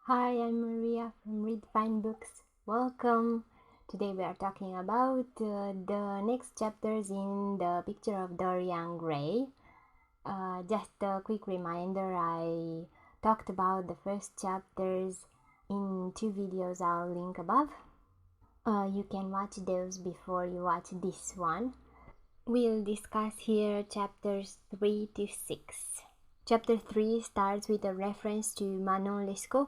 Hi, I'm Maria from Read Fine Books. Welcome. Today we are talking about the next chapters in the Picture of Dorian Gray. Just a quick reminder, I talked about the first chapters in 2 videos I'll link above. You can watch those before you watch this one. We'll discuss here chapters 3 to 6. Chapter 3 starts with a reference to Manon Lescaut,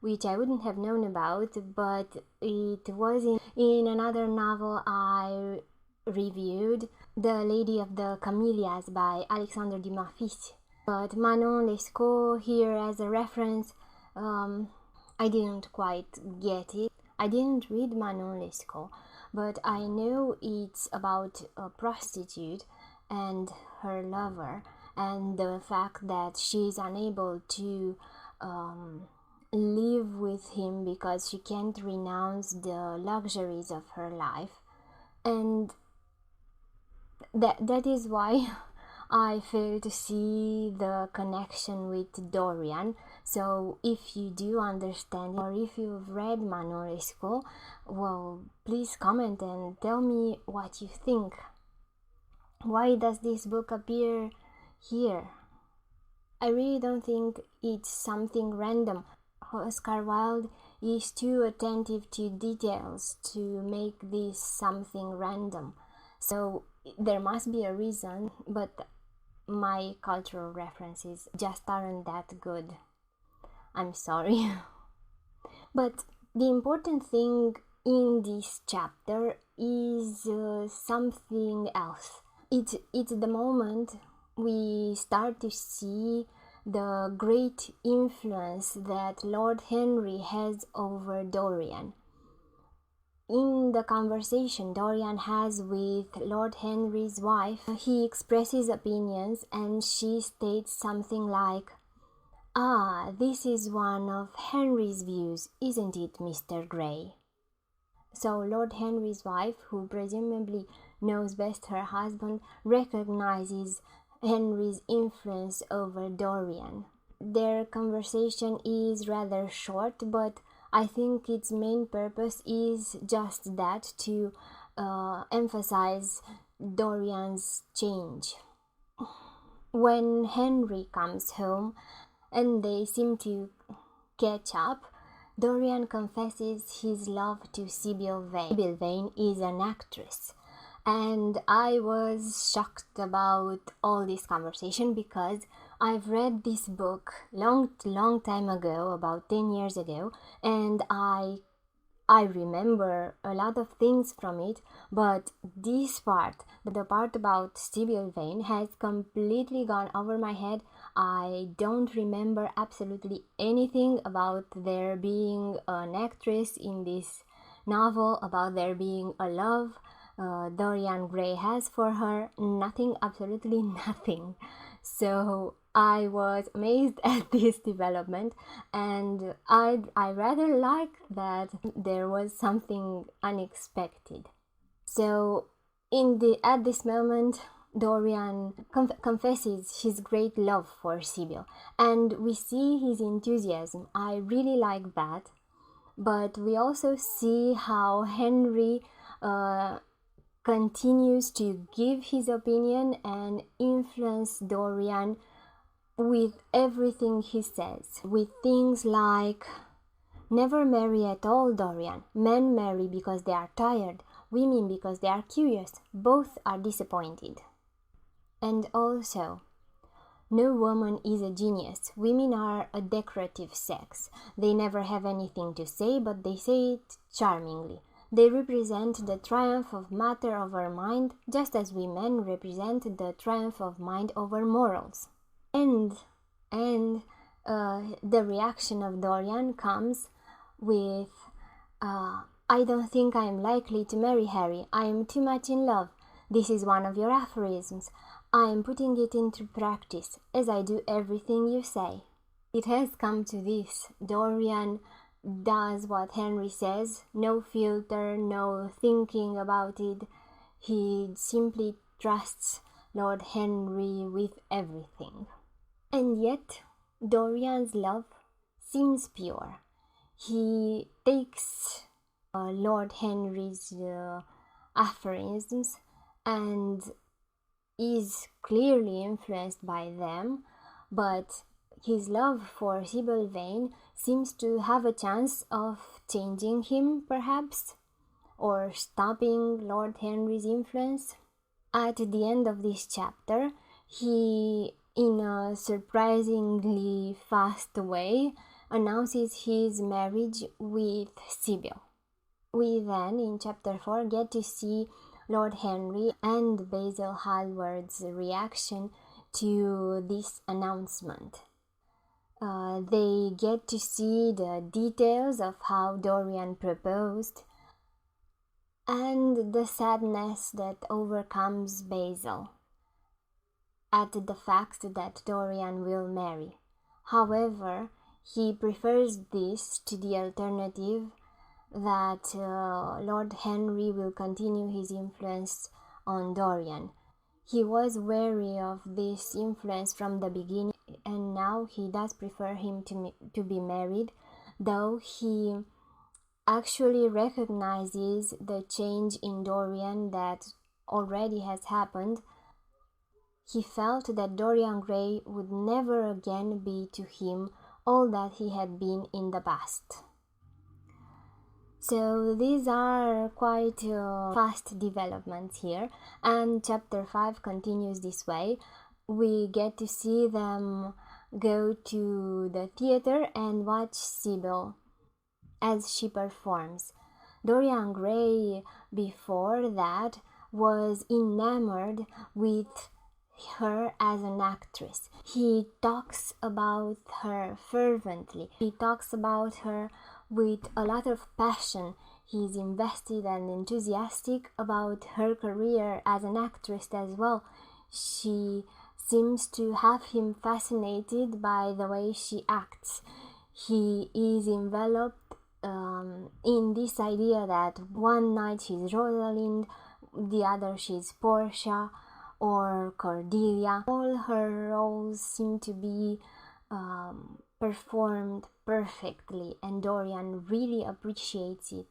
which I wouldn't have known about, but it was in another novel I reviewed, The Lady of the Camellias by Alexandre Dumas-Fils. But Manon Lescaut here as a reference, I didn't quite get it. I didn't read Manon Lescaut, but I know it's about a prostitute and her lover, and the fact that she's unable to live with him because she can't renounce the luxuries of her life. And that is why I fail to see the connection with Dorian. So if you do understand, or if you've read Manon Lescaut, well, please comment and tell me what you think. Why does this book appear here? I really don't think it's something random. Oscar Wilde is too attentive to details to make this something random. So there must be a reason, but my cultural references just aren't that good. I'm sorry. But the important thing in this chapter is something else. It's the moment we start to see the great influence that Lord Henry has over Dorian. In the conversation Dorian has with Lord Henry's wife, he expresses opinions and she states something like, "Ah, this is one of Henry's views, isn't it, Mr. Gray?" So Lord Henry's wife, who presumably knows best her husband, recognizes Henry's influence over Dorian. Their conversation is rather short, but I think its main purpose is just that, to emphasize Dorian's change. When Henry comes home and they seem to catch up, Dorian confesses his love to Sibyl Vane. Sibyl Vane is an actress. And I was shocked about all this conversation because I've read this book long time ago, about 10 years ago, and I remember a lot of things from it, but this part, the part about Sibyl Vane, has completely gone over my head. I don't remember absolutely anything about there being an actress in this novel, about there being a love Dorian Gray has for her. Nothing, absolutely nothing. So I was amazed at this development, and I rather liked that there was something unexpected. So at this moment, Dorian confesses his great love for Sibyl, and we see his enthusiasm. I really like that, but we also see how Henry continues to give his opinion and influence Dorian with everything he says, with things like, "Never marry at all, Dorian. Men marry because they are tired, women because they are curious. Both are disappointed." And also, "No woman is a genius. Women are a decorative sex. They never have anything to say, but they say it charmingly. They represent the triumph of matter over mind, just as we men represent the triumph of mind over morals." And the reaction of Dorian comes with, "I don't think I am likely to marry Harry. I am too much in love. This is one of your aphorisms. I am putting it into practice, as I do everything you say." It has come to this. Dorian does what Henry says, no filter, no thinking about it. He simply trusts Lord Henry with everything. And yet, Dorian's love seems pure. he takes Lord Henry's aphorisms and is clearly influenced by them, but his love for Sibyl Vane seems to have a chance of changing him, perhaps, or stopping Lord Henry's influence. At the end of this chapter, he, in a surprisingly fast way, announces his marriage with Sibyl. We then, in chapter 4, get to see Lord Henry and Basil Hallward's reaction to this announcement. They get to see the details of how Dorian proposed and the sadness that overcomes Basil at the fact that Dorian will marry. However, he prefers this to the alternative that Lord Henry will continue his influence on Dorian. He was wary of this influence from the beginning, and now he does prefer him to be married, though he actually recognizes the change in Dorian that already has happened. He felt that Dorian Gray would never again be to him all that he had been in the past. So these are quite fast developments here, and chapter 5 continues this way. We get to see them go to the theater and watch Sibyl as she performs. Dorian Gray before that was enamored with her as an actress. He talks about her fervently. He talks about her with a lot of passion. He's invested and enthusiastic about her career as an actress as well. She seems to have him fascinated by the way she acts. He is enveloped in this idea that one night she's Rosalind, the other she's Portia or Cordelia. All her roles seem to be performed perfectly, and Dorian really appreciates it.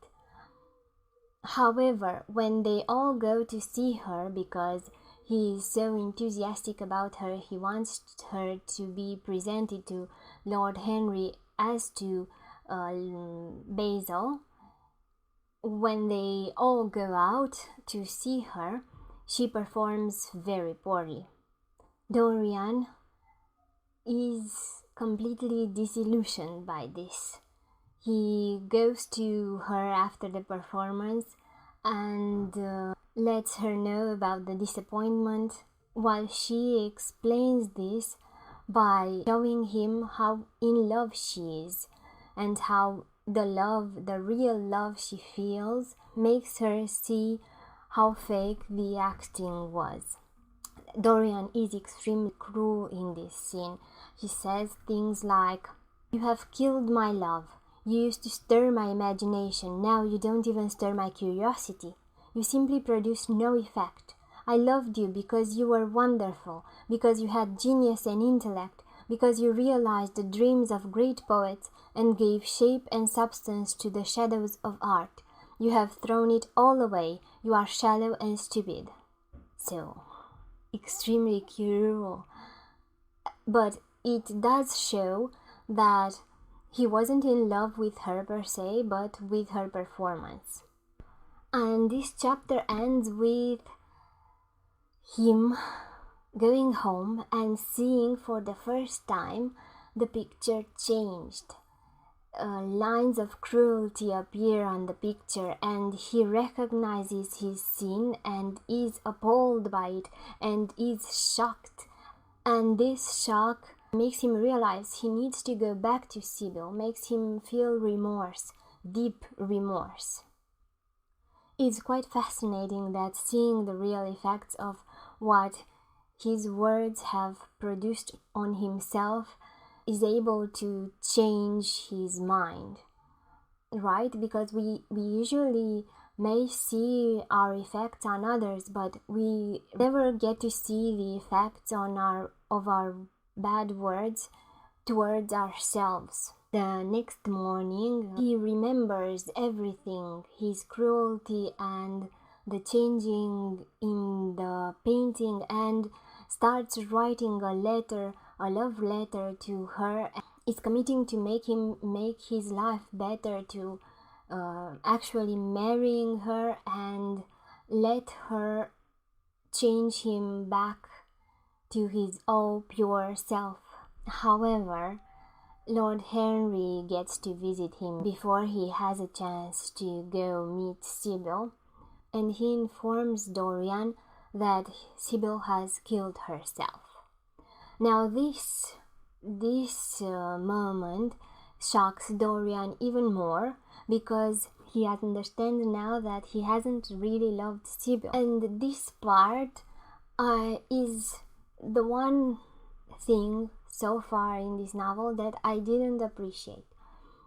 However, when they all go to see her, because he is so enthusiastic about her, he wants her to be presented to Lord Henry as to Basil. When they all go out to see her, she performs very poorly. Dorian is completely disillusioned by this. He goes to her after the performance and lets her know about the disappointment, while she explains this by showing him how in love she is and how the real love she feels makes her see how fake the acting was. Dorian is extremely cruel in this scene. He says things like, "You have killed my love. You used to stir my imagination. Now you don't even stir my curiosity. You simply produce no effect. I loved you because you were wonderful, because you had genius and intellect, because you realized the dreams of great poets and gave shape and substance to the shadows of art. You have thrown it all away. You are shallow and stupid." So, extremely cruel. But it does show that he wasn't in love with her per se, but with her performance. And this chapter ends with him going home and seeing for the first time the picture changed. Lines of cruelty appear on the picture, and he recognizes his sin and is appalled by it and is shocked. And this shock makes him realize he needs to go back to Sibyl, makes him feel remorse, deep remorse. It's quite fascinating that seeing the real effects of what his words have produced on himself is able to change his mind, right? Because we usually may see our effects on others, but we never get to see the effects of our bad words towards ourselves. The next morning, he remembers everything, his cruelty and the changing in the painting, and starts writing a love letter to her. Is committing to make his life better, to actually marrying her and let her change him back to his all pure self. However, Lord Henry gets to visit him before he has a chance to go meet Sibyl, and he informs Dorian that Sibyl has killed herself. Now this moment shocks Dorian even more, because he understands now that he hasn't really loved Sibyl. And this part is the one thing so far in this novel that I didn't appreciate.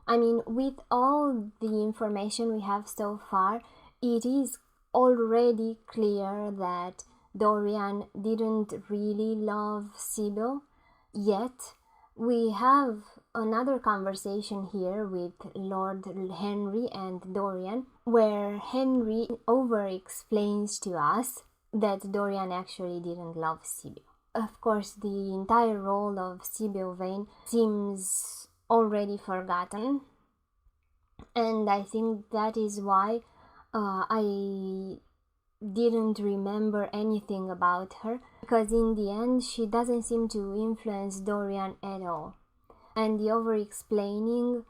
I mean, with all the information we have so far, it is already clear that Dorian didn't really love Sibyl. Yet we have another conversation here with Lord Henry and Dorian, where Henry over-explains to us that Dorian actually didn't love Sibyl. Of course, the entire role of Sibyl Vane seems already forgotten, and I think that is why I didn't remember anything about her, because in the end she doesn't seem to influence Dorian at all. And the over-explaining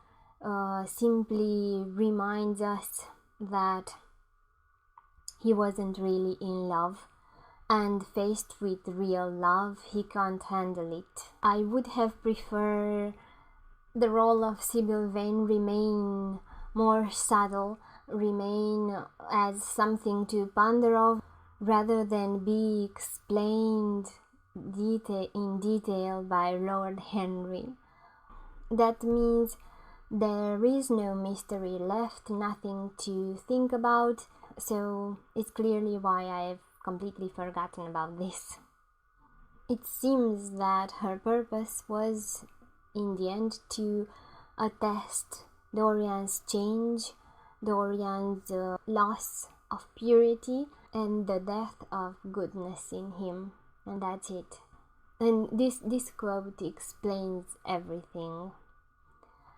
simply reminds us that he wasn't really in love, and faced with real love, he can't handle it. I would have preferred the role of Sibyl Vane remain more subtle, remain as something to ponder of, rather than be explained in detail by Lord Henry. That means there is no mystery left, nothing to think about, so it's clearly why I've completely forgotten about this. It seems that her purpose was, in the end, to attest Dorian's change, Dorian's loss of purity, and the death of goodness in him, and that's it. And this quote explains everything.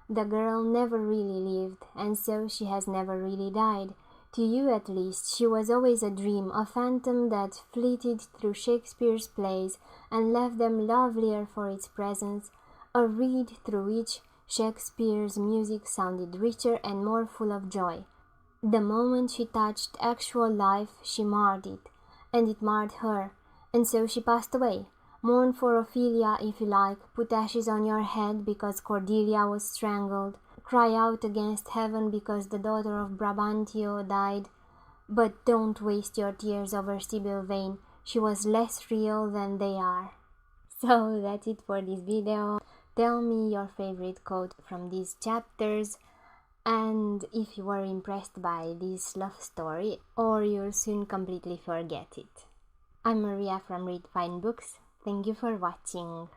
The girl never really lived, and so she has never really died. To you, at least, she was always a dream, a phantom that flitted through Shakespeare's plays and left them lovelier for its presence, a reed through which Shakespeare's music sounded richer and more full of joy. The moment she touched actual life, she marred it, and it marred her, and so she passed away. Mourn for Ophelia if you like, put ashes on your head because Cordelia was strangled, cry out against heaven because the daughter of Brabantio died, but don't waste your tears over Sibyl Vane. She was less real than they are. So that's it for this video. Tell me your favorite quote from these chapters, and if you were impressed by this love story, or you'll soon completely forget it. I'm Maria from Read Fine Books. Thank you for watching.